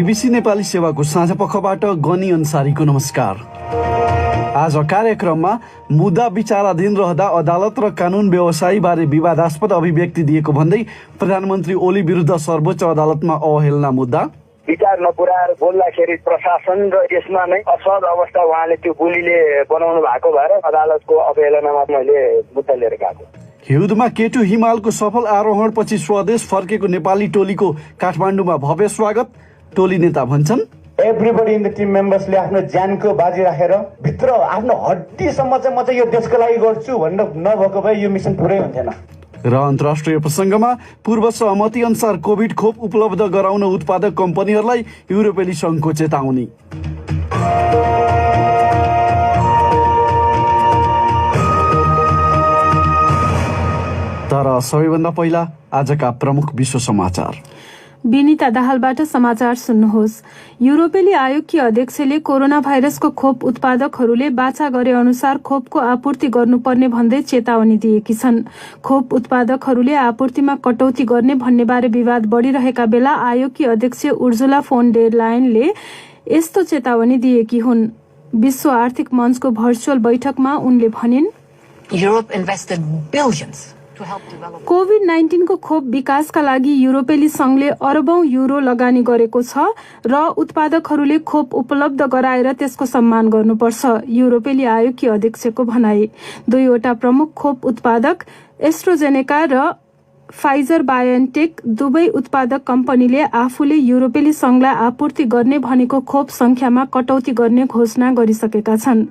BBC Nepali सेवाको साँझ पखबाट गनी अन्सारीको नमस्कार। आज कार्यक्रममा मुद्दा विचाराधीन रहँदा अदालत र कानुन व्यवसायीबारे विवादास्पद अभिव्यक्ति दिएको भन्दै प्रधानमन्त्री ओली विरुद्ध सर्वोच्च अदालतमा अवहेलना मुद्दा, विचार नपुर्याएर बोल्दाखेरि प्रशासन र यसमा नै असहज अवस्था उहाँले त्यो बोलीले बनाउनु भएको भएर अदालतको अवहेलनामा मैले मुद्दा लिएर गएको। हिउँदमा केटु हिमालको सफल आरोहणपछि स्वदेश फर्केको नेपाली टोलीको काठमाडौँमा भव्य स्वागत। टोली नेता भन्छन्, एभ्रीबडी इन द टिम मेम्बर्सले आफ्नो ज्यानको बाजी राखेर भित्र आफ्नो हड्डीसम्म चाहिँ म चाहिँ यो देशको लागि गर्छु भनेर नभएको भए यो मिसन पुरै हुन्थेन। र अन्तर्राष्ट्रिय प्रसङ्गमा पूर्व सहमति अनुसार कोभिड खोप उपलब्ध गराउन उत्पादक कम्पनीहरूलाई युरोपेली सङ्घको चेतावनी। तर सबैभन्दा पहिला आजका प्रमुख विश्व समाचार। विनिता दाहालबाट समाचार सुन्नुहोस्। युरोपेली आयोगकी अध्यक्षले कोरोना भाइरसको खोप उत्पादकहरूले बाचा गरे अनुसार खोपको आपूर्ति गर्नुपर्ने भन्दै चेतावनी दिएकी छन्। खोप उत्पादकहरूले आपूर्तिमा कटौती गर्ने भन्नेबारे विवाद बढ़िरहेका बेला आयोगकी अध्यक्ष उर्जुला फोन डेर लायनले यस्तो चेतावनी दिएकी हुन्। विश्व आर्थिक मञ्चको भर्चुअल बैठकमा उनले भनिन्, Europe invested billions कोभिड-19 को खोप विकासका लागि युरोपेली संघले अरबौं युरो लगानी गरेको छ र उत्पादकहरूले खोप उपलब्ध गराएर त्यसको सम्मान गर्नुपर्छ। युरोपेली आयोगकी अध्यक्षको भनाई। दुईवटा प्रमुख खोप उत्पादक एस्ट्राजेनेका र फाइजर बायोएनटेक दुवै उत्पादक कम्पनीले आफूले युरोपेली संघलाई आपूर्ति गर्ने भनेको खोप संख्यामा कटौती गर्ने घोषणा गरिसकेका छन्।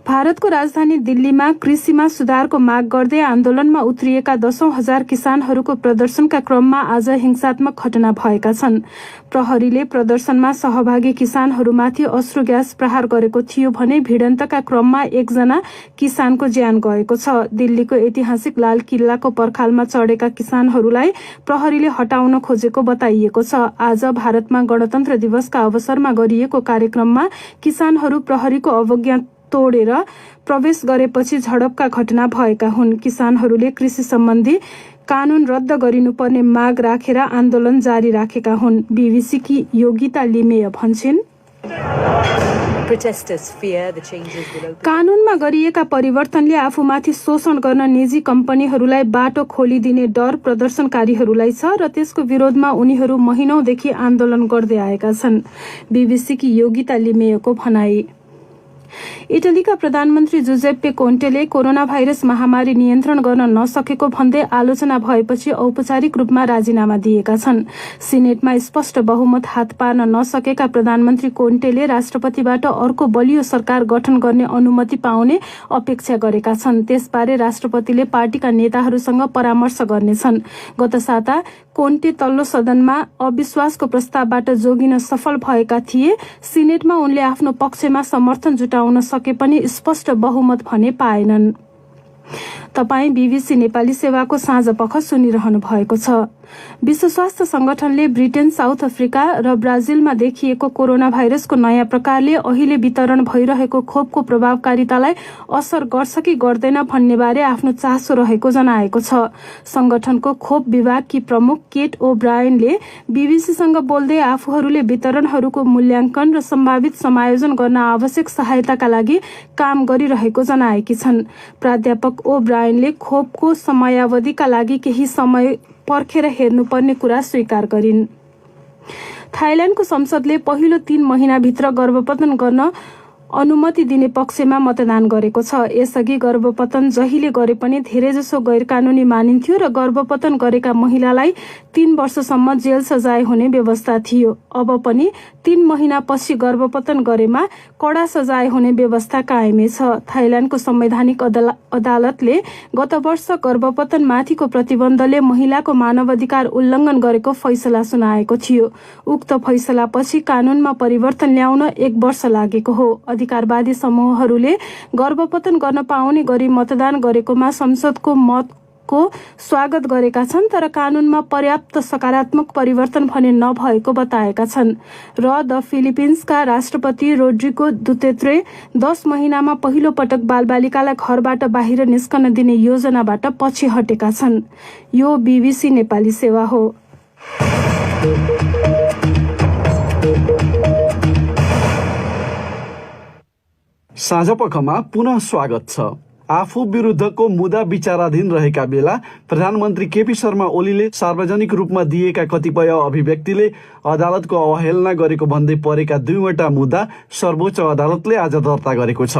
भारतको राजधानी दिल्लीमा कृषिमा सुधारको माग गर्दै आन्दोलनमा उत्रिएका 10,000 किसानहरूको प्रदर्शनका क्रममा आज हिंसात्मक घटना भएका छन्। प्रहरीले प्रदर्शनमा सहभागी किसानहरूमाथि अश्रु ग्यास प्रहार गरेको थियो भने भिडन्तका क्रममा एकजना किसानको ज्यान गएको छ। दिल्लीको ऐतिहासिक लाल किल्लाको पर्खालमा चढेका किसानहरूलाई प्रहरीले हटाउन खोजेको बताइएको छ। आज भारतमा गणतन्त्र दिवसका अवसरमा गरिएको कार्यक्रममा किसानहरू प्रहरीको अवज्ञा तोडेर प्रवेश गरेपछि झडपका घटना भएका हुन्। किसानहरूले कृषि सम्बन्धी कानून रद्द गरिनुपर्ने माग राखेर आन्दोलन जारी राखेका हुन्। बीबीसीकी योगिता लिमेय भन्छन्, कानूनमा गरिएका परिवर्तनले आफूमाथि शोषण गर्न निजी कम्पनीहरूलाई बाटो खोलिदिने डर प्रदर्शनकारीहरूलाई छ र त्यसको विरोधमा उनीहरू महिनौंदेखि आन्दोलन गर्दै आएका छन्। बीबीसीकी योगिता लिमेयको भनाई। इटलीका प्रधानमन्त्री जुजेप्पे कोन्टेले कोरोना भाइरस महामारी नियन्त्रण गर्न नसकेको भन्दै आलोचना भएपछि औपचारिक रूपमा राजीनामा दिएका छन्। सिनेटमा स्पष्ट बहुमत हात पार्न नसकेका प्रधानमन्त्री कोन्टेले राष्ट्रपतिबाट अर्को बलियो सरकार गठन गर्ने अनुमति पाउने अपेक्षा गरेका छन्। त्यसबारे राष्ट्रपतिले पार्टीका नेताहरूसँग परामर्श गर्नेछन्। गत साता कोन्टे तल्लो सदनमा अविश्वासको प्रस्तावबाट जोगिन सफल भएका थिए। सिनेटमा उनले आफ्नो पक्षमा समर्थन जुटाउन सके पनि स्पष्ट बहुमत भने पाएनन्। तपाई बीबीसी नेपाली सेवाको साँझ पख सुनिरहनु भएको छ। विश्व स्वास्थ्य संगठनले ब्रिटेन, साउथ अफ्रिका र ब्राजिलमा देखिएको कोरोना भाइरसको नयाँ प्रकारले अहिले वितरण भइरहेको खोपको प्रभावकारितालाई असर गर्छ कि गर्दैन भन्ने बारे आफ्नो चासो रहेको जनाएको छ। संगठनको खोप विभागकी प्रमुख केट ओब्रायनले बीबीसीसँग बोल्दै आफूहरूले वितरणहरूको मूल्याङ्कन र सम्भावित समायोजन गर्न आवश्यक सहायताका लागि काम गरिरहेको जनाएकी छन्। प्राध्यापक ओब्रायनले खोपको समयावधिका लागि केही समय पर्खेर हेर्नुपर्ने कुरा स्वीकार गरिन्। थाइल्याण्डको संसदले पहिलो 3 महिनाभित्र गर्भपतन गर्न अनुमति दिने पक्षमा मतदान गरेको छ। यसअघि गर्भपतन जहिले गरे पनि धेरैजसो गैर कानूनी मानिन्थ्यो र गर्भपतन गरेका महिलालाई 3 वर्षसम्म जेल सजाय हुने व्यवस्था थियो। अब पनि 3 महिनापछि गर्भपतन गरेमा कडा सजाय हुने व्यवस्था कायमै छ। थाइल्याण्डको संवैधानिक अदालतले गत वर्ष गर्भपतन माथिको प्रतिबन्धले महिलाको मानवाधिकार उल्लङ्घन गरेको फैसला सुनाएको थियो। उक्त फैसलापछि कानूनमा परिवर्तन ल्याउन 1 वर्ष लागेको हो। अधिकारवादी समूहहरूले गर्भपतन गर्न पाउने गरी मतदान गरेकोमा संसदको मतको स्वागत गरेका छन्, तर कानूनमा पर्याप्त सकारात्मक परिवर्तन भने नभएको बताएका छन्। र द फिलिपिन्सका राष्ट्रपति रोड्रिगो दुतेर्ते 10 महिनामा पहिलो पटक बालबालिकालाई घरबाट बाहिर निस्कन दिने योजनाबाट पछि हटेका छन्। यो बीबीसी नेपाली सेवा हो। साँझपखमा पुनः स्वागत छ। आफू विरुद्धको मुद्दा विचाराधीन रहेका बेला प्रधानमन्त्री केपी शर्मा ओलीले सार्वजनिक रूपमा दिएका कतिपय अभिव्यक्तिले अदालतको अवहेलना गरेको भन्दै परेका 2वटा मुद्दा सर्वोच्च अदालतले आज दर्ता गरेको छ।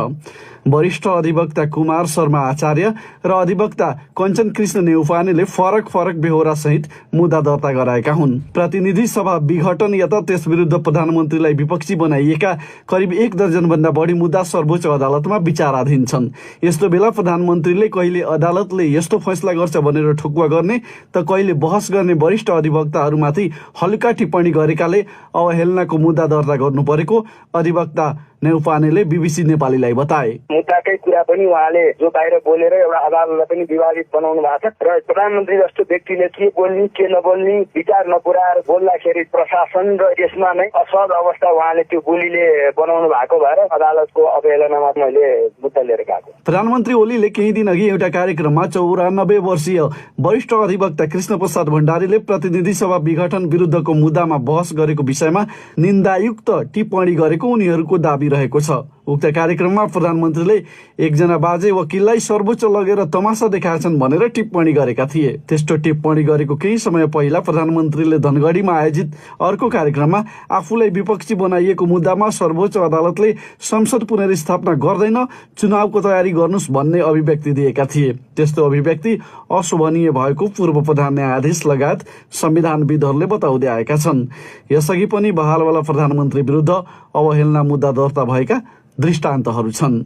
वरिष्ठ अधिवक्ता कुमार शर्मा आचार्य र अधिवक्ता कञ्चन कृष्ण नेउपानेले फरक बेहोरा सहित मुद्दा दर्ता गराएका हुन्। प्रतिनिधि सभा विघटन या त त्यस विरुद्ध प्रधानमन्त्रीलाई विपक्षी बनाइएका करिब 1 दर्जनभन्दा बढी मुद्दा सर्वोच्च अदालतमा विचाराधीन छन्। यस्तो बेला प्रधानमन्त्रीले कहिले अदालतले यस्तो फैसला गर्छ भनेर ठोकुवा गर्ने त कहिले बहस गर्ने वरिष्ठ अधिवक्ताहरूमाथि हल्का टिप्पणी गरेकाले अवहेलनाको मुद्दा दर्ता गर्नु परेको अधिवक्ता नेउपानेले बीबीसी नेपालीलाई बताए। मुद्दाकै कुरा पनि उहाँले जो बाहिर बोलेर एउटा अदालतलाई पनि विवादित बनाउनु भएको छ र प्रधानमन्त्री जस्तो व्यक्तिले के बोल्ने के नबोल्ने विचार नपुर्याएर बोल्दाखेरि प्रशासन र यसमा नै असहज अवस्था उहाँले त्यो बोलीले बनाउनु भएको भएर अदालतको अवहेलनामा मैले मुद्दा लिएर गएको। प्रधानमन्त्री ओलीले केही दिन अघि एउटा कार्यक्रममा 94 वर्षीय वरिष्ठ अधिवक्ता कृष्ण प्रसाद भण्डारीले प्रतिनिधि सभा विघटन विरुद्धको मुद्दामा बहस गरेको विषयमा निन्दायुक्त टिप्पणी गरेको उनीहरूको दाबी रहेको छ। उक्त कार्यक्रममा प्रधानमन्त्रीले एकजना बाजे वकिललाई सर्वोच्च लगेर तमासा देखाएछन् भनेर टिप्पणी गरेका थिए। त्यस्तो टिप्पणी गरेको केही समय पहिला प्रधानमन्त्रीले धनगढीमा आयोजित अर्को कार्यक्रममा आफूलाई विपक्षी बनाइएको मुद्दामा सर्वोच्च अदालतले संसद पुनर्स्थापना गर्दैन, चुनावको तयारी गर्नुस् भन्ने अभिव्यक्ति दिएका थिए। त्यस्तो अभिव्यक्ति अशोभनीय भएको पूर्व प्रधान न्यायाधीश लगायत संविधानविदहरूले बताउँदै आएका छन्। यसअघि पनि बहालवाला प्रधानमन्त्री विरुद्ध अवहेलना मुद्दा दर्ता भएका दृष्टान्तहरू छन्।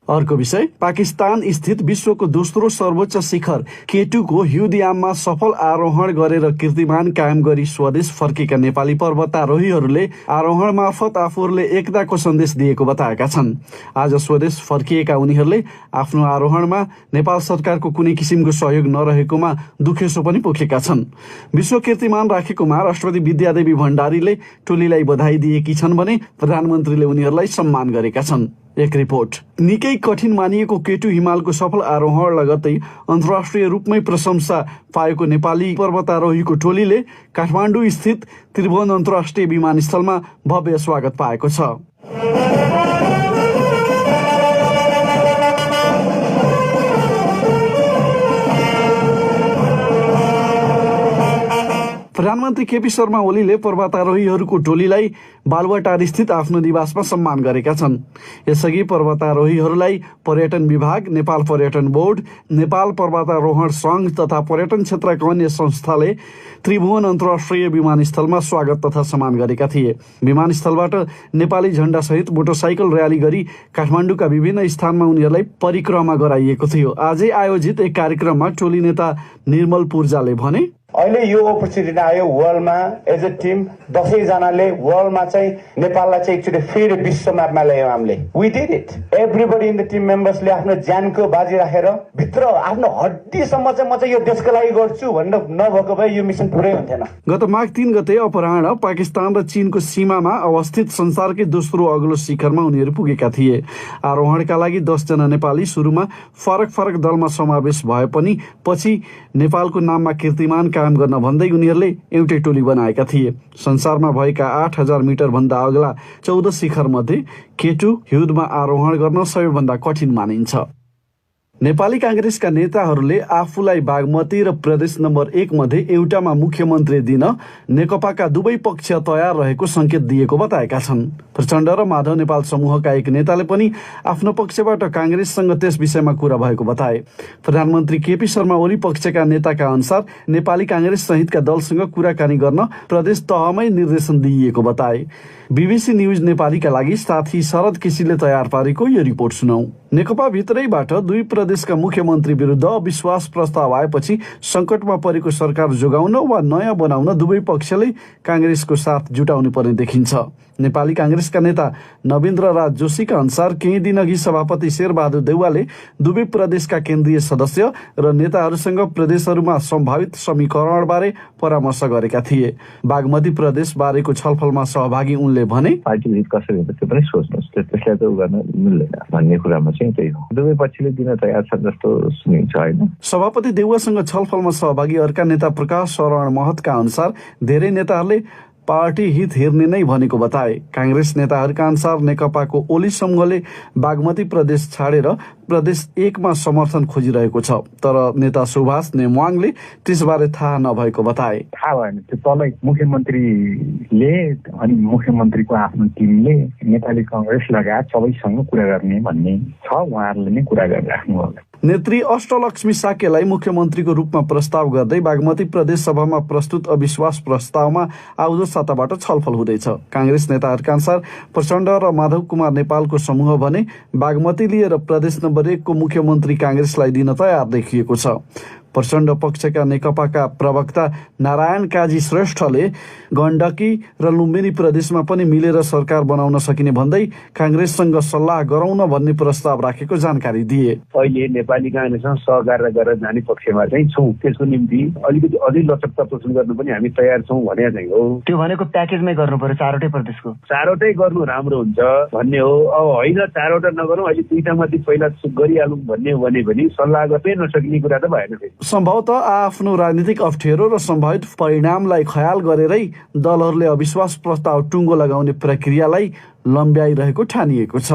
अर्को विषय, पाकिस्तान स्थित विश्वको दोस्रो सर्वोच्च शिखर केटुको ह्युदियाममा सफल आरोहण गरेर कीर्तिमान कायम गरी स्वदेश फर्केका नेपाली पर्वतारोहीहरूले आरोहण मार्फत आफूहरूले एकताको सन्देश दिएको बताएका छन्। आज स्वदेश फर्किएका उनीहरूले आफ्नो आरोहणमा नेपाल सरकारको कुनै किसिमको सहयोग नरहेकोमा दुखेसो पनि पोखेका छन्। विश्व कीर्तिमान राखेकोमा राष्ट्रपति विद्यादेवी भण्डारीले टोलीलाई बधाई दिएकी छन् भने प्रधानमन्त्रीले उनीहरूलाई सम्मान गरेका छन्। एक रिपोर्ट। निकै कठिन मानिएको केटु हिमालको सफल आरोहण लगत्तै अन्तर्राष्ट्रिय रूपमै प्रशंसा पाएको नेपाली पर्वतारोहीको टोलीले काठमाडौँ स्थित त्रिभुवन अन्तर्राष्ट्रिय विमानस्थलमा भव्य स्वागत पाएको छ। प्रधानमन्त्री केपी शर्मा ओलीले पर्वतारोहीहरूको टोलीलाई बालुवाटार स्थित आफ्नो निवासमा सम्मान गरेका छन्। यसअघि पर्वतारोहीहरूलाई पर्यटन विभाग, नेपाल पर्यटन बोर्ड, नेपाल पर्वतारोहण संघ तथा पर्यटन क्षेत्रका अन्य संस्थाले त्रिभुवन अन्तर्राष्ट्रिय विमानस्थलमा स्वागत तथा सम्मान गरेका थिए। विमानस्थलबाट नेपाली झण्डा सहित मोटरसाइकल र्याली गरी काठमाडौँका विभिन्न स्थानमा उनीहरूलाई परिक्रमा गराइएको थियो। आजै आयोजित एक कार्यक्रममा टोली नेता निर्मल पूर्जाले भने, अहिले यो अपर्च्युनिटी आयो वर्ल्डमा एज अ टिम 10 जनाले वर्ल्डमा चाहिँ नेपाललाई चाहिँ एकचोटि फेरि विश्व म्यापमा ल्यायौँ हामीले। We did it. Everybody in the team मेम्बर्सले आफ्नो ज्यानको बाजी राखेर भित्र आफ्नो हड्डीसम्म चाहिँ म चाहिँ यो देशको लागि गर्छु भनेर नभएको भए यो मिसन पुरै हुन्थेन। गत माघ 3 गते अपराह्न पाकिस्तान र चीनको सीमामा अवस्थित संसारकै दोस्रो अग्लो शिखरमा उनीहरू पुगेका थिए। आरोहणका लागि 10 जना नेपाली सुरुमा फरक दलमा समावेश भए पनि पछि नेपालको नाममा कीर्तिमान कायम गर्न भन्दै उनीहरूले एउटै टोली बनाएका थिए। संसारमा भएका 8000 मिटर भन्दा अग्ला 14 शिखर मध्ये केटु ह्युदमा आरोहण गर्न सबैभन्दा कठिन मानिन्छ। नेपाली कांग्रेसका नेताहरूले आफूलाई बागमती र प्रदेश नम्बर 1 मध्ये एउटामा मुख्यमन्त्री दिन नेकपाका दुवै पक्ष तयार रहेको संकेत दिएको बताएका छन्। प्रचण्ड र माधव नेपाल समूहका एक नेताले पनि आफ्नो पक्षबाट कांग्रेससँग त्यस विषयमा कुरा भएको बताए। प्रधानमन्त्री केपी शर्मा ओली पक्षका नेताका अनुसार नेपाली कांग्रेस सहितका दलसँग कुराकानी गर्न प्रदेश तहमै निर्देशन दिइएको बताए। बीबीसी न्यूज नेपालीका लागि साथी शरद केसीले तयार पारेको यो रिपोर्ट सुनौ। नेकपा भित्रैबाट दुई प्रदेशका मुख्यमन्त्री विरुद्ध अविश्वास प्रस्ताव आएपछि संकटमा परेको सरकार जोगाउन वा नयाँ बनाउन दुवै पक्षले कांग्रेसको साथ जुटाउनु पर्ने देखिन्छ। नेपाली कांग्रेसका नेता नवीन्द्र राज जोशीका अनुसार केही दिन अघि सभापति शेरबहादुर देउवाले दुवै प्रदेशका केन्द्रीय सदस्य र नेताहरूसँग प्रदेशहरूमा सम्भावित समीकरणबारे परामर्श गरेका थिए। बागमती प्रदेश बारेको छलफलमा सहभागी उनले भने, पार्टी हित कसरी हुन्छ त्यो पनि सोच्नुहोस्, त्यसलाई त गर्न मिल्दैन भन्ने कुरामा चाहिँ त्यही हो। दुवै पक्षले दिन तयार छन् जस्तो सुनिन्छ हैन। सभापति देउवासँग छलफलमा सहभागी अर्का नेता प्रकाश शरण महतका अनुसार धेरै नेताहरूले पार्टी हित हेर्ने नै भनेको बताए। कांग्रेस नेताहरूका अनुसार नेकपाको ओली समूहले बागमती प्रदेश छाडेर प्रदेश 1 मा समर्थन खोजिरहेको छ, तर नेता सुभाष नेमवाङले त्यसबारे थाहा नभएको बताए। थाहा भएन, त्यो तलै मुख्यमन्त्रीले अनि मुख्यमन्त्रीको आफ्नो टिमले नेपाली कांग्रेस लगायत सबैसँग कुरा गर्ने भन्ने छ, उहाँहरूले नै कुरा गरिराख्नु होला। नेत्री अष्टलक्ष्मी साकेलाई मुख्यमन्त्रीको रूपमा प्रस्ताव गर्दै बागमती प्रदेश सभामा प्रस्तुत अविश्वास प्रस्तावमा आउँदो साताबाट छलफल हुँदैछ। कांग्रेस नेताहरूका अनुसार प्रचण्ड र माधव कुमार नेपालको समूह भने बागमती लिएर प्रदेश नम्बर 1 को मुख्यमन्त्री कांग्रेसलाई दिन तयार देखिएको छ। प्रचण्ड पक्षका नेकपाका प्रवक्ता नारायण काजी श्रेष्ठले गण्डकी र लुम्बिनी प्रदेशमा पनि मिलेर सरकार बनाउन सकिने भन्दै कांग्रेससँग सल्लाह गरौँ भन्ने प्रस्ताव राखेको जानकारी दिए। अहिले नेपाली कांग्रेससँग सहकार गरेर जाने पक्षमा चाहिँ छौँ, त्यसको निम्ति अलिकति अझै लचकता पोषण गर्न पनि हामी तयार छौँ भने चाहिँ हो। त्यो भनेको प्याकेजमै गर्नु पर्यो, चारवटै प्रदेशको चारवटै गर्नु राम्रो हुन्छ भन्ने हो। अब होइन चारवटा नगरौँ, अहिले 2टा माथि पहिला गरिहालौँ भन्ने हो भने सल्लाह गर्नै नसकिने कुरा त भएन। सम्भवतः आफ्नो राजनीतिक अप्ठ्यारो र सम्भावित परिणामलाई ख्याल गरेरै दलहरूले अविश्वास प्रस्ताव टुङ्गो लगाउने प्रक्रियालाई लम्ब्याइरहेको ठानिएको छ।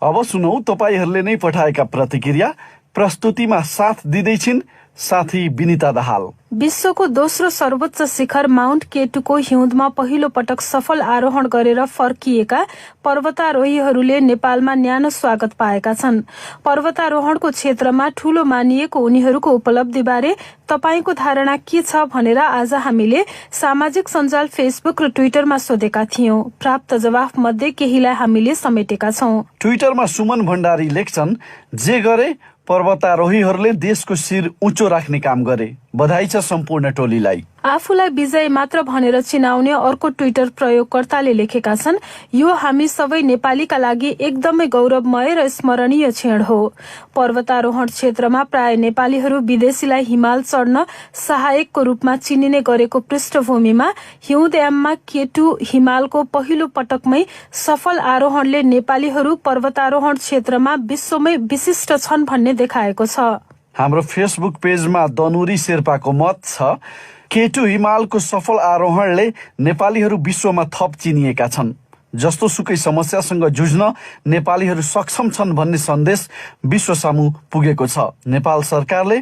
अब सुनौ तपाईहरूले नै पठाएका प्रतिक्रिया। प्रस्तुतिमा साथ दिँदैछिन् साथी विनिता दाहाल। विश्वको दोस्रो सर्वोच्च शिखर माउन्ट केटुको हिउँदमा पहिलो पटक सफल आरोहण गरेर फर्किएका पर्वतारोहीहरूले नेपालमा न्यानो स्वागत पाएका छन्। पर्वतारोहणको क्षेत्रमा ठूलो मानिएको उनीहरूको उपलब्धिबारे तपाईको धारणा के छ भनेर आज हामीले सामाजिक सञ्जाल फेसबुक र ट्विटरमा सोधेका थियौं। प्राप्त जवाफ मध्ये केहीलाई हामीले समेटेका छौं। ट्विटरमा सुमन भण्डारी लेख्छन्, जे गरे पर्वतारोहीहरूले देशको शिर उँचो राख्ने काम गरे, बधाई छ सम्पूर्ण टोलीलाई। आफूलाई विजय मात्र भनेर चिनाउने अर्को ट्विटर प्रयोगकर्ताले लेखेका छन्, यो हामी सबै नेपालीका लागि एकदमै गौरवमय र स्मरणीय क्षण हो। पर्वतारोहण क्षेत्रमा प्राय नेपालीहरू विदेशीलाई हिमाल चढ्न सहायकको रूपमा चिनिने गरेको पृष्ठभूमिमा हिउँदयाममा केटु हिमालको पहिलो पटकमै सफल आरोहणले नेपालीहरू पर्वतारोहण क्षेत्रमा विश्वमै विशिष्ट छन् भन्ने देखाएको छ। हाम्रो फेसबुक पेजमा दनुरी शेर्पाको मत छ, केटु हिमालको सफल आरोहणले नेपालीहरू विश्वमा थप चिनिएका छन्। जस्तो सुकै समस्यासँग जुझ्न नेपालीहरू सक्षम छन् भन्ने सन्देश विश्व सामु पुगेको छ। नेपाल सरकारले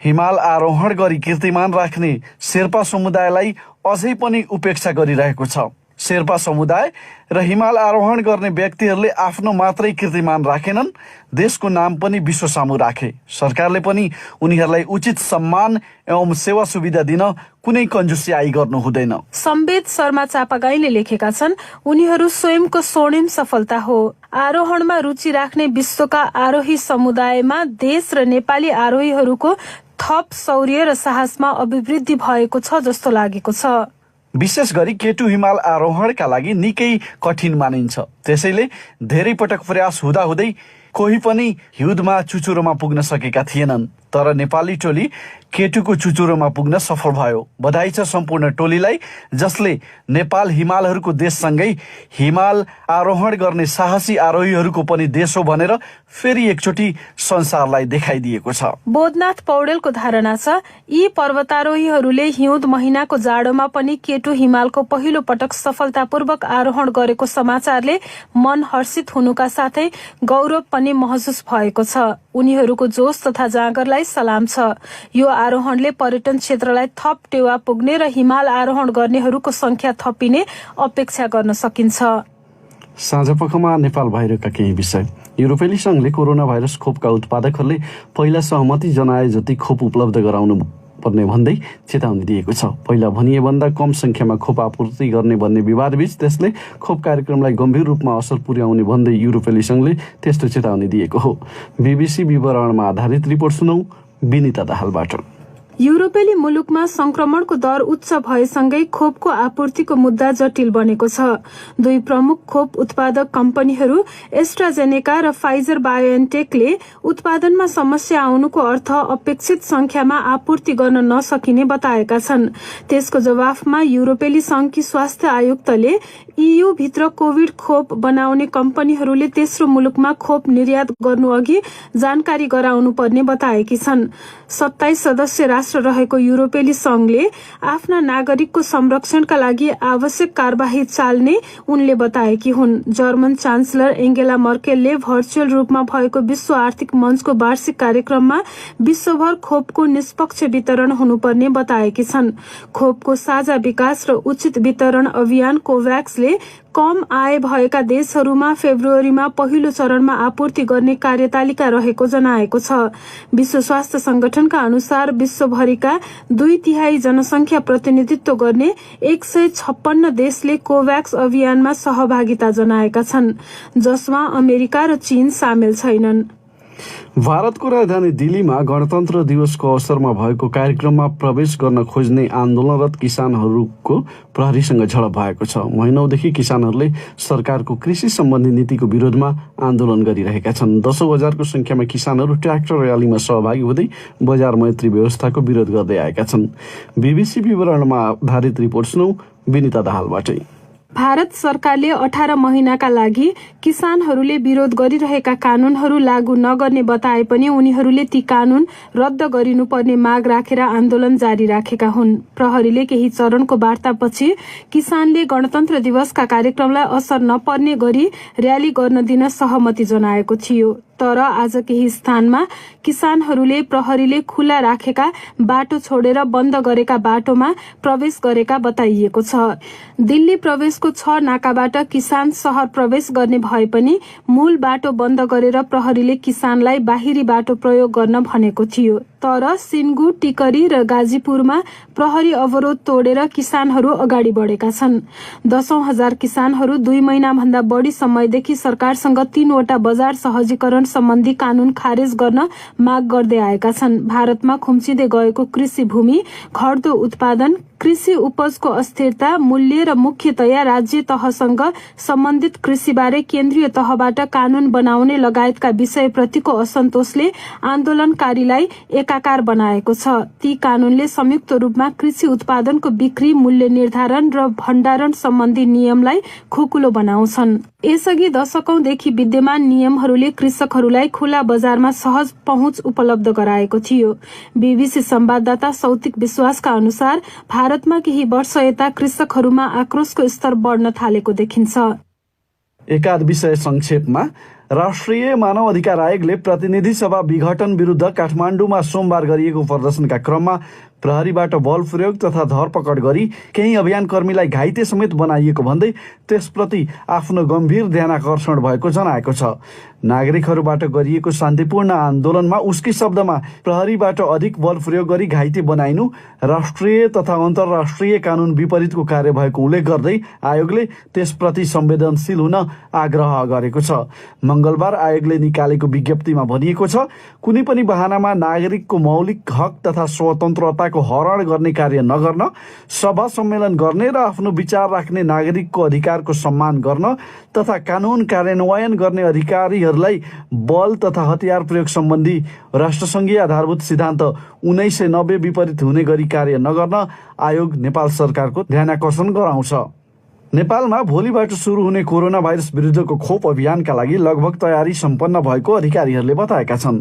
हिमाल आरोहण गरी कीर्तिमान राख्ने शेर्पा समुदायलाई अझै पनि उपेक्षा गरिरहेको छ। शेर्पा समुदाय र हिमाल आरोहण गर्ने व्यक्तिहरूले आफ्नो मात्रै कीर्तिमान राखेनन्, देशको नाम पनि विश्व सामु राखे। सरकारले पनि उनीहरूलाई उचित सम्मान एवं सेवा सुविधा दिन कुनै कंजुसियाई गर्नु हुँदैन। सम्वेद शर्मा चापागाईले लेखेका छन्, उनीहरू स्वयंको स्वर्णिम सफलता हो। आरोहणमा रुचि राख्ने विश्वका आरोही समुदायमा देश र नेपाली आरोहीहरूको थप शौर्य र साहसमा अभिवृद्धि भएको छ जस्तो लागेको छ। विशेष गरी केटु हिमाल आरोहणका लागि निकै कठिन मानिन्छ। त्यसैले धेरै पटक प्रयास हुँदाहुँदै कोही पनि हिउँदमा चुचुरोमा पुग्न सकेका थिएनन्, तर नेपाली टोली केटुको चुचुरोमा पुग्न सफल भयो। बधाई छ सम्पूर्ण टोलीलाई, जसले नेपाल हिमालहरूको देशसँगै हिमाल आरोहण गर्ने साहसी आरोहीहरूको पनि देश हो भनेर फेरि एकचोटि संसारलाई देखाइदिएको छ। बोधनाथ पौडेलको धारणा छ, यी पर्वतारोहीहरूले हिउँद महिनाको जाडोमा पनि केटु हिमालको पहिलो पटक सफलतापूर्वक आरोहण गरेको समाचारले मन हर्षित हुनुका साथै गौरव पनि महसुस भएको छ। उनीहरूको जोश तथा जाँगरलाई सलाम छ। यो आरोहणले पर्यटन क्षेत्रलाई थप टेवा पुग्ने र हिमाल आरोहण गर्नेहरूको संख्या थपिने अपेक्षा गर्न सकिन्छ। साँझपखमा नेपाल बाहिरका केही विषय। युरोपेली संघले कोरोना भाइरस खोपका उत्पादकहरूले पहिला सहमति जनाए जति खोप उपलब्ध गराउनु पर्ने भन्दै चेतावनी दिएको छ। पहिला भनिए भन्दा कम संख्यामा खोप आपूर्ति गर्ने भन्ने विवादबीच त्यसले खोप कार्यक्रमलाई गम्भीर रूपमा असर पुर्याउने भन्दै युरोपेली संघले त्यस्तो चेतावनी दिएको हो। बीबीसी विवरणमा आधारित रिपोर्ट सुनौ विनिता दाहालबाट। युरोपेली मुलुकमा संक्रमणको दर उच्च भएसँगै खोपको आपूर्तिको मुद्दा जटिल बनेको छ। दुई प्रमुख खोप उत्पादक कम्पनीहरू एस्ट्राजेनेका र फाइजर बायोएनटेकले उत्पादनमा समस्या आउनुको अर्थ अपेक्षित संख्यामा आपूर्ति गर्न नसकिने बताएका छन्। त्यसको जवाफमा युरोपेली संघकी स्वास्थ्य आयुक्तले EU भित्र कोभिड खोप बनाउने कम्पनीहरूले तेस्रो मुलुकमा खोप निर्यात गर्नु अघि जानकारी गराउनु पर्ने बताएकी छन्। 27 सदस्य राष्ट्र रहेको युरोपेली संघले आफ्ना नागरिकको संरक्षणका लागि आवश्यक कार्यवाही चाल्ने उनले बताएकी हुन्। जर्मन चान्सलर एङ्गेला मर्केलले भर्चुअल रूपमा भएको विश्व आर्थिक मञ्चको वार्षिक कार्यक्रममा विश्वभर खोपको निष्पक्ष वितरण हुनुपर्ने बताएकी छन्। खोपको साझा विकास र उचित वितरण अभियान कोभ्याक्सले कम आय भएका देशहरूमा फेब्रुअरीमा पहिलो चरणमा आपूर्ति गर्ने कार्यतालिका रहेको जनाएको छ। विश्व स्वास्थ्य संगठनका अनुसार विश्वभरिका 2/3 जनसंख्या प्रतिनिधित्व गर्ने 156 देशले कोभ्याक्स अभियानमा सहभागिता जनाएका छन्, जसमा अमेरिका र चीन सामेल छैनन्। भारतको राजधानी दिल्लीमा गणतन्त्र दिवसको अवसरमा भएको कार्यक्रममा प्रवेश गर्न खोज्ने आन्दोलनरत किसानहरूको प्रहरीसँग झडप भएको छ। महिनौदेखि किसानहरूले सरकारको कृषि सम्बन्धी नीतिको विरोधमा आन्दोलन गरिरहेका छन्। 10,000को संख्यामा किसानहरू ट्र्याक्टर र्यालीमा सहभागी हुँदै बजार मैत्री व्यवस्थाको विरोध गर्दै आएका छन्। बीबीसी विवरणमा आधारित रिपोर्ट सुनौ विनिता दाहालबाटै। भारत सरकारले 18 महिनाका लागि किसानहरूले विरोध गरिरहेका कानूनहरू लागू नगर्ने बताए पनि उनीहरूले ती कानून रद्द गरिनुपर्ने माग राखेर आन्दोलन जारी राखेका हुन्। प्रहरीले केही चरणको वार्तापछि किसानले गणतन्त्र दिवसका कार्यक्रमलाई असर नपर्ने गरी र्याली गर्न दिन सहमति जनाएको थियो। तर आज केही स्थानमा किसानहरूले प्रहरीले खुला राखेका बाटो छोडेर बन्द गरेका बाटोमा प्रवेश गरेका बताइएको छ। दिल्ली प्रवेशको 6 नाकाबाट किसान शहर प्रवेश गर्ने भए पनि मूल बाटो बन्द गरेर प्रहरीले किसानलाई बाहिरी बाटो प्रयोग गर्न भनेको थियो। तर सिन्गु, टिकरी र गाजीपुरमा प्रहरी अवरोध तोडेर किसानहरू अगाडि बढेका छन्। 10,000 किसानहरू 2 महिनाभन्दा बढी समयदेखि सरकारसँग 3 वटा बजार सहजीकरण सम्बन्धी कानून खारेज गर्न माग गर्दै आएका छन्। भारतमा खुम्चिँदै गएको कृषि भूमि, घट्दो उत्पादन, कृषि उपजको अस्थिरता, मूल्य र मुख्यतया राज्य तहसँग सम्बन्धित कृषिबारे केन्द्रीय तहबाट कानून बनाउने लगायतका विषयप्रतिको असन्तोषले आन्दोलनकारीलाई एकाकार बनाएको छ। ती कानूनले संयुक्त रूपमा कृषि उत्पादनको बिक्री, मूल्य निर्धारण र भण्डारण सम्बन्धी नियमलाई खोकुलो बनाउँछन्। यसअघि दशकौंदेखि विद्यमान नियमहरूले कृषकहरूलाई खुला बजारमा सहज पहुँच उपलब्ध गराएको थियो। बीबीसी संवाददाता सौतिक विश्वासका अनुसार भारतमा केही वर्ष यता कृषकहरूमा आक्रोशको स्तर बढ्न थालेको देखिन्छ। एकाध विषय संक्षेपमा राष्ट्रिय मानव अधिकार आयोगले प्रतिनिधि सभा विघटन विरुद्ध काठमाडौँमा सोमबार गरिएको प्रदर्शनका क्रममा प्रहरीबाट बल प्रयोग तथा धरपकड गरी केही अभियान कर्मीलाई घाइते समेत बनाइएको भन्दै त्यसप्रति आफ्नो गम्भीर ध्यानाकर्षण भएको जनाएको छ। नागरिकहरूबाट गरिएको शान्तिपूर्ण आन्दोलनमा उसकी शब्दमा प्रहरीबाट अधिक बल प्रयोग गरी घाइते बनाइनु राष्ट्रिय तथा अन्तर्राष्ट्रिय कानून विपरीतको कार्य भएको उल्लेख गर्दै आयोगले त्यसप्रति संवेदनशील हुन आग्रह गरेको छ। मंगलबार आयोगले निकालेको विज्ञप्तिमा भनिएको छ, कुनै पनि बहानामा नागरिकको मौलिक हक तथा स्वतन्त्रताको हरण गर्ने कार्य नगर्न, सभा सम्मेलन गर्ने र आफ्नो विचार राख्ने नागरिकको अधिकारको सम्मान गर्न तथा कानून कार्यान्वयन गर्ने अधिकारीहरूलाई बल तथा हतियार प्रयोग सम्बन्धी राष्ट्रसङ्घीय आधारभूत सिद्धान्त 1990 विपरीत हुने गरी कार्य नगर्न आयोग नेपाल सरकारको ध्यानाकर्षण गराउँछ। नेपालमा भोलिबाट सुरु हुने कोरोना भाइरस विरुद्धको खोप अभियानका लागि लगभग तयारी सम्पन्न भएको अधिकारीहरूले बताएका छन्।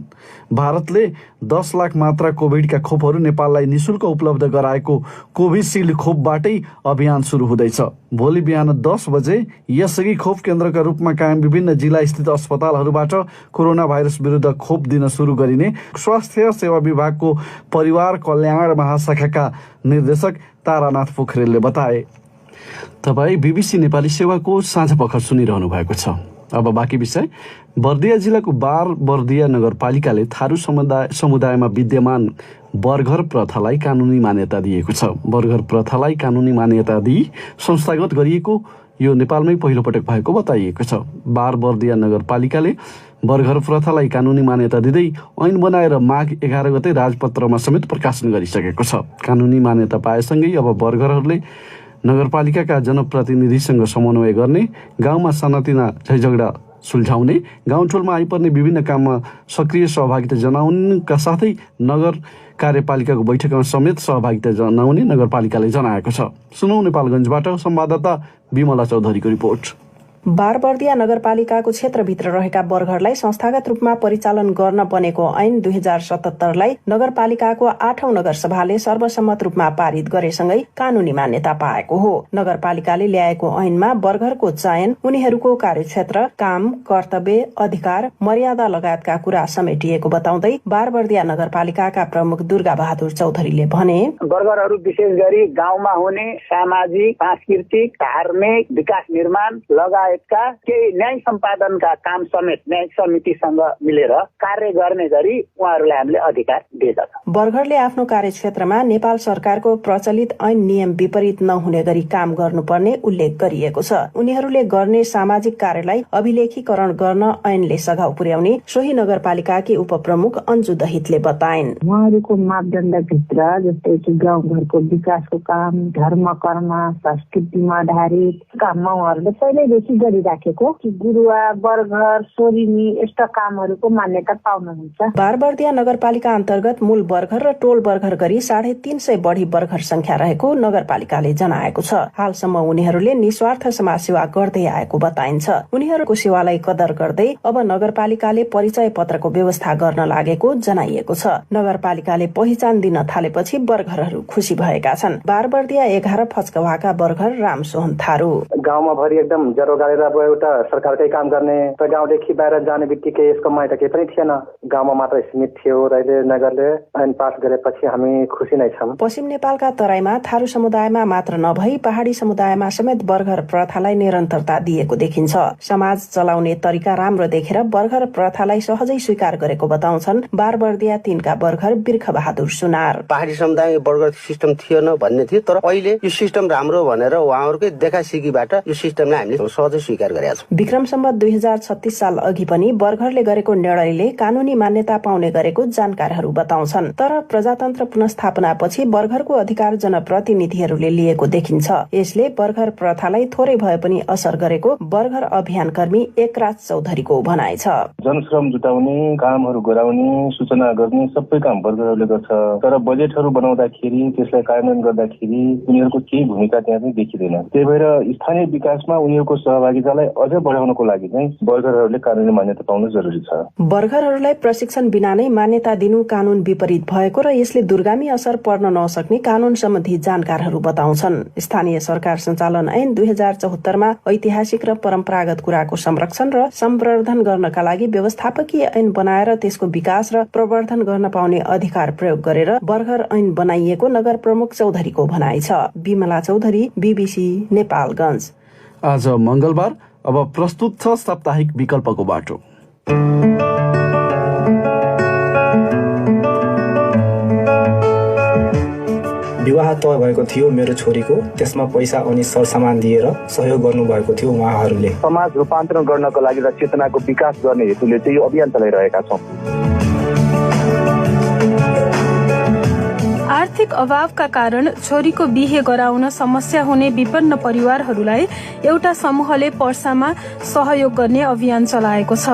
भारतले 10 लाख मात्रा कोभिडका खोपहरू नेपाललाई निशुल्क उपलब्ध गराएको कोभिसिल्ड खोपबाटै अभियान सुरु हुँदैछ। भोलि बिहान 10 बजे यसअघि खोप केन्द्रका रूपमा कायम विभिन्न जिल्ला स्थित अस्पतालहरूबाट कोरोना भाइरस विरुद्ध खोप दिन सुरु गरिने स्वास्थ्य सेवा विभागको परिवार कल्याण महाशाखाका निर्देशक तारानाथ पोखरेलले बताए। तपाईँ बीबीसी नेपाली सेवाको साँझ पख सुनिरहनु भएको छ। अब बाँकी विषय। बर्दिया जिल्लाको बार बर्दिया नगरपालिकाले थारू समुदायमा विद्यमान बर्गर प्रथालाई कानुनी मान्यता दिएको छ। बर्गर प्रथालाई कानुनी मान्यता दिई संस्थागत गरिएको यो नेपालमै पहिलो पटक भएको बताइएको छ। बार बर्दिया नगरपालिकाले बर्गर प्रथालाई कानुनी मान्यता दिँदै ऐन बनाएर माघ 11 गते राजपत्रमा समेत प्रकाशन गरिसकेको छ। कानुनी मान्यता पाएसँगै अब बर्गरहरूले नगरपालिकाका जनप्रतिनिधिसँग समन्वय गर्ने, गाउँमा सानातिना झैझगडा सुल्झाउने, गाउँठोलमा आइपर्ने विभिन्न काममा सक्रिय सहभागिता जनाउनका साथै नगर कार्यपालिकाको बैठकमा समेत सहभागिता जनाउने नगरपालिकाले जनाएको छ। सुनौ नेपालगञ्जबाट संवाददाता विमला चौधरीको रिपोर्ट। बारबर्दिया नगरपालिकाको क्षेत्रभित्र रहेका बर्घरलाई संस्थागत रूपमा परिचालन गर्न बनेको ऐन 2077लाई नगरपालिकाको 8औं नगरसभाले सर्वसम्मत रूपमा पारित गरेसँगै कानूनी मान्यता पाएको हो। नगरपालिकाले ल्याएको ऐनमा बर्घरको चयन, उनीहरूको कार्यक्षेत्र, काम, कर्तव्य, अधिकार, मर्यादा लगायतका कुरा समेटिएको बताउँदै बारबर्दिया नगरपालिकाका प्रमुख दुर्गा बहादुर चौधरीले भने, बर्घरहरू विशेष गरी गाउँमा हुने सामाजिक, सांस्कृतिक, धार्मिक, विकास निर्माण लगायतका केही न्याय सम्पादनका काम समेत न्याय समितिसँग मिलेर कार्य गर्ने गरी उहाँहरूलाई हामीले अधिकार दिएका छौँ। बर्घरले आफ्नो कार्यक्षेत्रमा नेपाल सरकारको प्रचलित ऐन नियम विपरीत नहुने गरी काम गर्नुपर्ने उल्लेख गरिएको छ। उनीहरूले गर्ने सामाजिक कार्यलाई अभिलेखीकरण गर्न ऐनले सघाउ पुर्याउने सोही नगरपालिकाकी उपप्रमुख अन्जु दहितले बताइन्। उहाँहरूको मापदण्डभित्र जस्तै कि गाउँघरको विकासको काम, धर्म कर्म, संस्कृतिमा आधारित काममा उहाँहरूले पहिल्यैदेखि गरिराखेको कि गुरुवा, बर्घर, सोरिनी यस्ता कामहरूको मान्यता पाउनुहुन्छ। बारबर्दिया नगरपालिका अन्तर्गत मूल बर्घर र टोल बर्घर गरी 350 बढी बर्घर संख्या रहेको नगरपालिकाले जनाएको छ। हालसम्म उनीहरूले निस्वार्थ समाजसेवा गर्दै आएको बताइन्छ। उनीहरूको सेवालाई कदर गर्दै अब नगरपालिकाले परिचय पत्रको व्यवस्था गर्न लागेको जनाइएको छ। नगरपालिकाले पहिचान दिन थालेपछि बर्घरहरू खुसी भएका छन्। बारबर्दिया 11 फचकवाका बर्घर रामसोहन थारू गाउँमा भरि एकदम जरो गाडेर अब एउटा सरकारकै काम गर्ने र गाउँदेखि बाहिर जाने बित्तिकै यसको माइत केही पनि थिएन, गाउँमा मात्र सीमित थियो। अहिले नगरले ऐन पास गरेपछि हामी खुसी नै छौँ। पश्चिम नेपालका तराईमा थारू समुदायमा मात्र नभई पहाडी समुदायमा समेत बर्घर प्रथालाई निरन्तरता दिएको देखिन्छ। समाज चलाउने तरिका राम्रो देखेर बर्घर प्रथालाई सहजै स्वीकार गरेको बताउँछन् बारबर्दिया 3 का बर्घर बिर्ख बहादुर सुनार। पहाडी समुदायमा बर्घर सिस्टम थिएन भन्ने थियो, तर अहिले यो सिस्टम राम्रो भनेर उहाँहरूकै देखासिकीबाट यो सिस्टमलाई हामीले सहजै स्वीकार गरेका छौँ। विक्रम सम्वत 2036 साल अघि पनि बर्घरले गरेको निर्णयले कानूनी मान्यता पाउने गरेको जानकारहरू बताउँछन्। तर प्रजातन्त्र पुनर्स्थापनापछि बर्घरको अधिकार जनप्रतिनिधिहरूले लिएको देखिन्छ। यसले बर्घर प्रथालाई थोरै भए पनि असर गरेको बर्घर अभियान कर्मी एकराज चौधरीको भनाइ छ। जनश्रम जुटाउने, कामहरू गराउने, सूचना गर्ने सबै काम बर्घरहरूले गर्छ। तर बजेटहरू बनाउँदाखेरि, त्यसलाई कार्यान्वयन गर्दाखेरि उनीहरूको केही भूमिका त्यहाँ चाहिँ देखिँदैन। त्यही भएर स्थानीय विकासमा उनीहरूको सहभागितालाई अझ बढाउनको लागि चाहिँ बर्घरहरूले कानूनी मान्यता पाउनु जरुरी छ। बर्घरहरूलाई प्रशिक्षण बिना नै मान्यता दिनु कानून विपरीत भएको र यसले दूरगामी असर पर्न नसक्ने कानून सम्बन्धी जानकारहरू बताउँछन्। स्थानीय सरकार सञ्चालन ऐन 2074 मा ऐतिहासिक र परम्परागत कुराको संरक्षण र सम्वर्धन गर्नका लागि व्यवस्थापकीय ऐन बनाएर त्यसको विकास र प्रवर्धन गर्न पाउने अधिकार प्रयोग गरेर बर्घर ऐन बनाइएको नगर प्रमुख चौधरीको भनाइ छ। विमला चौधरी, BBC नेपालगञ्ज। आज मंगलबार। अब प्रस्तुत छ साप्ताहिक विकल्पको बाटो। विवाह तय भएको थियो मेरो छोरीको, त्यसमा पैसा अनि सरसामान दिएर सहयोग गर्नुभएको थियो उहाँहरूले। समाज रूपान्तरण गर्नको लागि र चेतनाको विकास गर्ने हेतुले चाहिँ यो अभियान चलाइरहेका छौँ। आर्थिक अभावका कारण छोरीको बिहे गराउन समस्या हुने विपन्न परिवारहरूलाई एउटा समूहले पर्सामा सहयोग गर्ने अभियान चलाएको छ।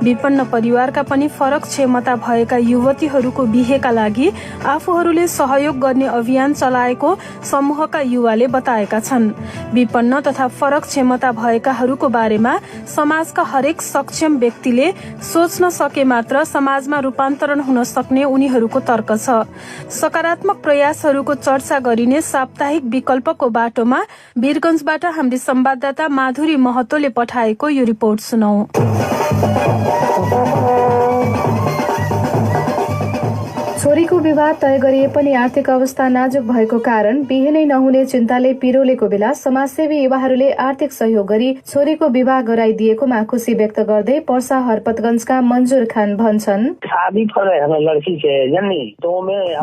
विपन्न परिवारका पनि फरक क्षमता भएका युवतीहरूको बिहेका लागि आफूहरूले सहयोग गर्ने अभियान चलाएको समूहका युवाले बताएका छन्। विपन्न तथा फरक क्षमता भएकाहरूको बारेमा समाजका हरेक सक्षम व्यक्तिले सोच्न सके मात्र समाजमा रूपान्तरण हुन सक्ने उनीहरूको तर्क छ। सकारात्मक प्रयासहरूको चर्चा गरिने साप्ताहिक विकल्पको बाटोमा वीरगञ्जबाट हाम्री संवाददाता माधुरी महतोले पठाएको यो रिपोर्ट सुनौ। छोरीको विवाह तय गरिए पनि आर्थिक अवस्था नाजुक भएको कारण बिहे नै नहुने चिन्ताले पिरोलेको बेला समाजसेवी युवाहरूले आर्थिक सहयोग गरी छोरीको विवाह गराइदिएकोमा खुशी व्यक्त गर्दै पर्सा हरपतगञ्जका मन्जुर खान भन्छन्,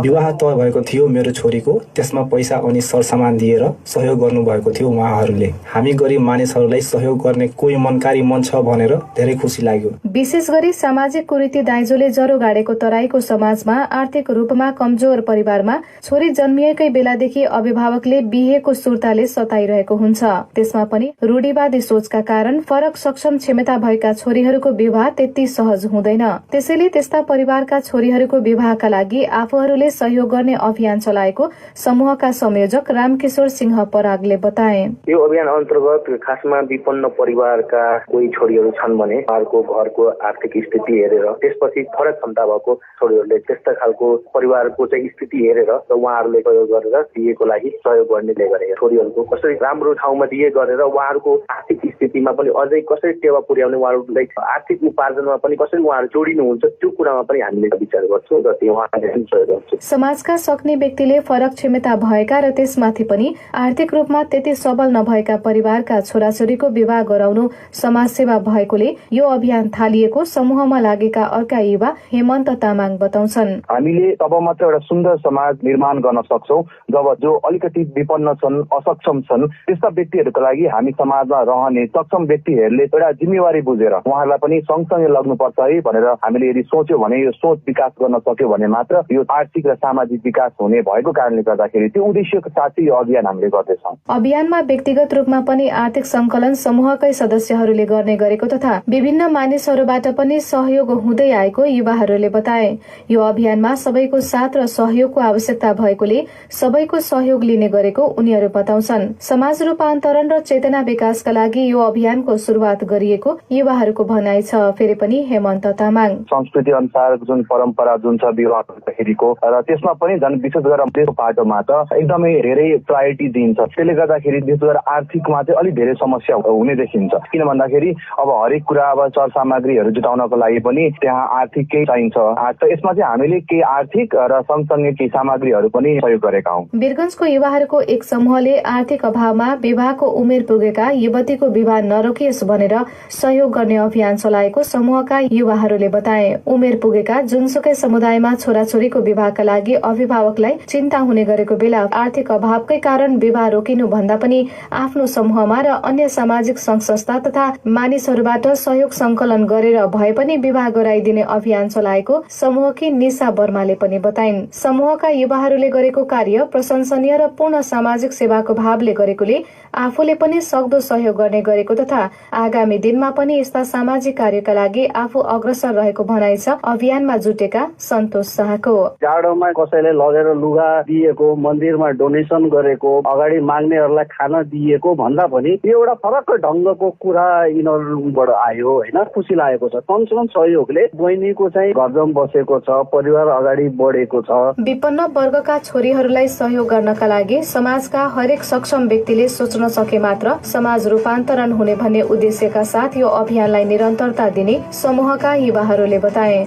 विवाह तय भएको थियो मेरो छोरीको, त्यसमा पैसा अनि सरसामान दिएर सहयोग गर्नुभएको थियो उहाँहरूले। हामी गरीब मानिसहरूलाई सहयोग गर्ने कोही मनकारी मन छ भनेर धेरै खुसी लाग्यो। विशेष गरी सामाजिक कुरीति दाइजोले जरो गाडेको तराईको समाजमा आर्थिक रूपमा कमजोर परिवारमा छोरी जन्मिएकै बेलादेखि अभिभावकले बिहेको सुर्ताले सताइरहेको हुन्छ। त्यसमा पनि रूढिवादी सोचका कारण फरक सक्षम क्षमता भएका छोरीहरूको विवाह त्यति सहज हुँदैन। त्यसैले त्यस्ता परिवारका छोरीहरूको विवाहका लागि आफूहरूले सहयोग गर्ने अभियान चलाएको समूहका संयोजक रामकिशोर सिंह परागले बताए। यो अभियान अन्तर्गत खासमा विपन्न परिवारका कोही छोरीहरू छन् भने उहाँहरूको घरको आर्थिक स्थिति हेरेर त्यसपछि फरक क्षमता भएको छोरीहरूले त्यस्ता खालको परिवारको चाहिँ स्थिति हेरेर र उहाँहरूले प्रयोग गरेर बिहेको लागि सहयोग गर्ने गरे। छोरीहरूको कसरी राम्रो ठाउँमा बिहे गरेर उहाँहरूको आर्थिक स्थितिमा पनि अझै कसरी टेवा पुर्याउने, उहाँहरूलाई आर्थिक उपार्जनमा पनि कसरी उहाँहरू जोडिनुहुन्छ त्यो कुरामा पनि हामीले विचार गर्छौँ र त्यो उहाँहरूले सहयोग गर्छौँ। समाजका सक्ने व्यक्तिले फरक क्षमता भएका र त्यसमाथि पनि आर्थिक रूपमा त्यति सबल नभएका परिवारका छोराछोरीको विवाह गराउनु समाजसेवा भएकोले यो अभियान थालिएको समूहमा लागेका अर्का युवा हेमन्त तामाङ बताउँछन्। हामीले तब मात्र एउटा सुन्दर समाज निर्माण गर्न सक्छौँ जब जो अलिकति विपन्न छन्, असक्षम छन्, त्यस्ता व्यक्तिहरूको लागि हामी समाजमा रहने सक्षम व्यक्तिहरूले एउटा जिम्मेवारी बुझेर उहाँहरूलाई पनि सँगसँगै लग्नुपर्छ है भनेर हामीले यदि सोच्यो भने यो सोच विकास गर्न सक्यो भने मात्र यो आर्थिक र सामाजिक विकास हुने भएको कारणले गर्दाखेरि त्यो उद्देश्यको साथै यो अभियान हामीले गर्दैछौँ। अभियानमा व्यक्तिगत रूपमा पनि आर्थिक संकलन समूहकै सदस्यहरूले गर्ने गरेको तथा विभिन्न मानिसहरूबाट पनि सहयोग हुँदै आएको युवाहरूले बताए। यो अभियानमा सबैको साथ र सहयोगको आवश्यकता भएकोले सबैको सहयोग लिने गरेको उनीहरू बताउँछन्। समाज रूपान्तरण र चेतना विकासका लागि यो अभियानको शुरुआत गरिएको युवाहरूको भनाइ छ। फेरि पनि हेमन्त तामाङ संस्कृति अनुसार जुन परम्परा जुन छ विवाह गर्दाखेरिको र त्यसमा पनि झन् विशेष गरेर देशको पाटोमा त एकदमै धेरै प्रायोरिटी दिइन्छ। त्यसले गर्दाखेरि विशेष गरेर आर्थिकमा चाहिँ अलिक धेरै समस्या हुने देखिन्छ। किन भन्दाखेरि अब हरेक कुरा अब सरसामग्रीहरू जुटाउनको लागि पनि त्यहाँ आर्थिकै चाहिन्छ। त यसमा चाहिँ हामीले केही आर्थिक र सँगसँगै केही सामग्रीहरू पनि सहयोग गरेका हौं। वीरगञ्जको युवाहरूको एक समूहले आर्थिक अभावमा विवाहको उमेर पुगेका युवतीको विवाह नरोकियोस् भनेर सहयोग गर्ने अभियान चलाएको समूहका युवाहरूले बताए। उमेर पुगेका जुनसुकै समुदायमा छोराछोरीको विवाहका लागि अभिभावकलाई चिन्ता हुने गरेको बेला आर्थिक अभावकै कारण विवाह रोकिनु भन्दा पनि आफ्नो समूहमा र अन्य सामाजिक संघ संस्था तथा मानिसहरूबाट सहयोग संकलन गरेर भए पनि विवाह गराइदिने अभियान चलाएको समूहकी निशा वर्माले पनि बताइन्। समूहका युवाहरूले गरेको कार्य प्रशंसनीय र पूर्ण सामाजिक सेवाको भावले गरेकोले आफूले पनि सक्दो सहयोग गर्ने गरेको तथा आगामी दिनमा पनि यस्ता सामाजिक कार्यका लागि आफू अग्रसर रहेको भनाइ छ अभियानमा जुटेका सन्तोष शाहको। जाडोमा कसैले लगेर लुगा दिएको, मन्दिरमा डोनेसन गरेको, अगाडि माग्नेहरूलाई खाना दिएको भन्दा पनि यो एउटा फरक ढङ्गको कुरा यिनीहरूबाट आयो होइन, खुसी लागेको छ। कमसेकम सहयोगले बहिनीको चाहिँ घरजम बसेको छ, परिवार अगाडि बढेको छ। विपन्न वर्गका छोरीहरूलाई सहयोग गर्नका लागि समाजका हरेक सक्षम व्यक्तिले सोच्न सके मात्र समाज रूपान्तरण हुने भन्ने उद्देश्यका साथ यो अभियानलाई निरन्तरता दिने समूहका युवाहरूले बताए।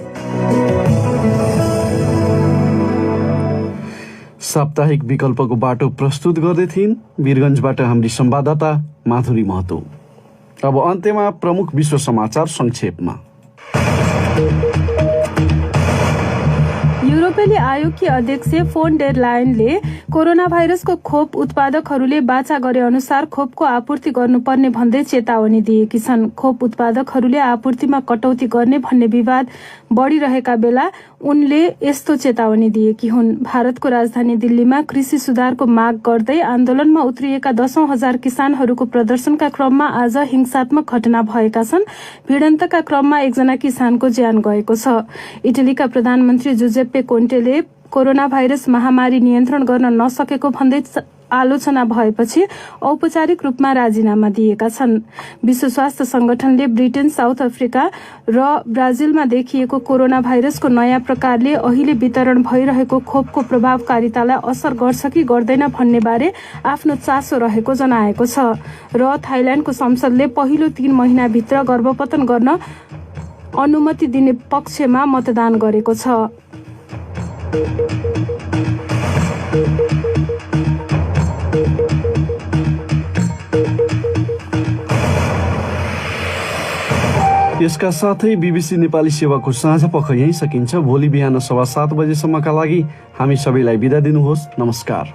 साप्ताहिक विकल्पको बाटो प्रस्तुत गर्दै थिइन् वीरगञ्जबाट हाम्री संवाददाता माधुरी महतो। अब अन्त्यमा प्रमुख विश्व समाचार संक्षेपमा। युरोपेली आयोगकी अध्यक्ष फोन डेर लायनले कोरोना भाइरसको खोप उत्पादकहरूले बाचा गरे अनुसार खोपको आपूर्ति गर्नुपर्ने भन्दै चेतावनी दिएकी छन्। खोप उत्पादकहरूले आपूर्तिमा कटौती गर्ने भन्ने विवाद बढ़िरहेका बेला उनले यस्तो चेतावनी दिएकी हुन्। भारतको राजधानी दिल्लीमा कृषि सुधारको माग गर्दै आन्दोलनमा उत्रिएका 10,000 किसानहरूको प्रदर्शनका क्रममा आज हिंसात्मक घटना भएका छन्। भिडन्तका क्रममा एकजना किसानको ज्यान गएको छ। इटलीका प्रधानमन्त्री जुजेप्पे कोन्टेले कोरोना भाइरस महामारी नियन्त्रण गर्न नसकेको भन्दै आलोचना भएपछि औपचारिक रूपमा राजीनामा दिएका छन्। विश्व स्वास्थ्य संगठनले ब्रिटेन, साउथ अफ्रिका र ब्राजिलमा देखिएको कोरोना भाइरसको नयाँ प्रकारले अहिले वितरण भइरहेको खोपको प्रभावकारितालाई असर गर्छ कि गर्दैन भन्ने बारे आफ्नो चासो रहेको जनाएको छ। र थाइल्याण्डको संसदले पहिलो 3 महिनाभित्र गर्भपतन गर्न अनुमति दिने पक्षमा मतदान गरेको छ। यसका साथै बीबीसी नेपाली सेवाको साँझ पख यही सकिन्छ। भोलि बिहान 7:15 बजेसम्मका लागि हामी सबैलाई बिदा दिनुहोस्। नमस्कार।